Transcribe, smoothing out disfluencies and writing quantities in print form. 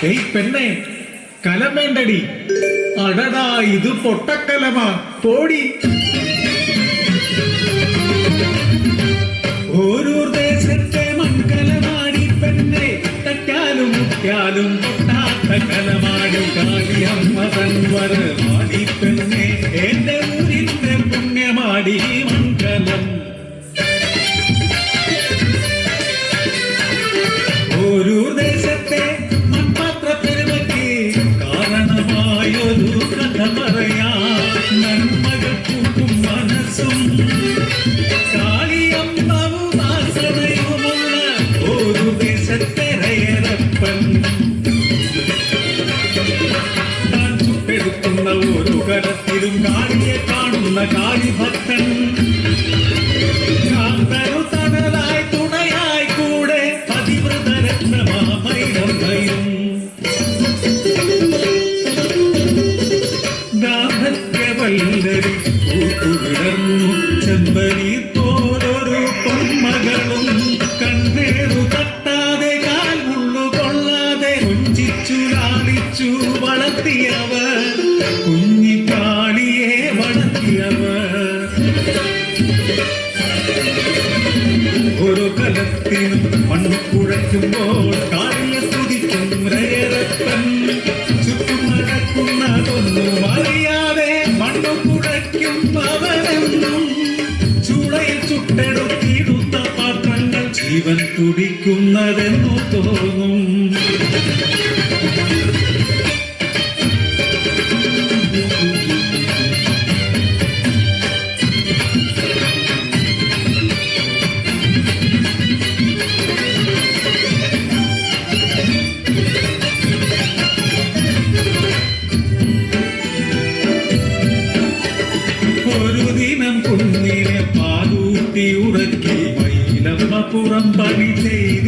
ഏയ് പെണ്ണെ, കലം വേണ്ടടി. അടടാ, ഇത് പൊട്ടക്കലമാ, പോടി. ഓരോ ദേശത്തെ മൺകലമാടി പെണ്ണെ, തട്ടാലും മുറ്റാലും പൊട്ടാത്ത കലമാടി. കാളിയമ്മ തൻവരമാടി പെണ്ണെ, എന്റെ ഊരിന്റെ പുണ്യമാടി മൺകലം. ഓരോ ദേശത്തെ മൺപാത്ര പെരുമയ്ക്ക് കാരണമായൊരു കഥ പറയാം. നന്മകൾ കൂട്ടും മനസ്സും കാളിയമ്മവും വാസനയുമുള്ള ഒരു ദേശത്തെ രയരപ്പൻ. താൻ ചുട്ടെടുക്കുന്ന ഒരു കരത്തിലും കാളിയെ കാണുന്ന കാളിഭക്തൻ. കാന്തരു തണലായി തുണയായി കൂടെ പതിവ്രതരത്നമാമൈരമ്മയും. ദാമ്പത്യവല്ലരി പൂത്തുവിടർന്നു ചെമ്പനീർ പോലൊരു പൊന്മകളും. കണ്ണേറു തട്ടാതെ കാൽ മുള്ളു കൊള്ളാതെ കൊഞ്ചിച്ചു ലാളിച്ചു വളർത്തിയവർ, കുഞ്ഞിക്കാളിയെ വളർത്തിയവർ. ഒരു കലത്തിനും മണ്ണു കുഴയ്ക്കുമ്പോൾ കാളിയെ സ്തുതിക്കും രയരപ്പൻ. ചുറ്റും നടക്കുന്നതൊന്നും അറിയാതെ മണ്ണു കുഴയ്ക്കും അവരെന്നും. ചൂളയിൽ ചുട്ടെടുത്തിടുന്ന പാത്രങ്ങൾ ജീവൻ തുടിക്കുന്നതെന്നു തോന്നും. ഒരു ദിനം കുഞ്ഞിനെ പാലൂട്ടി ഉറക്കി മയിലമ്മ പുറം പണി ചെയ്തു.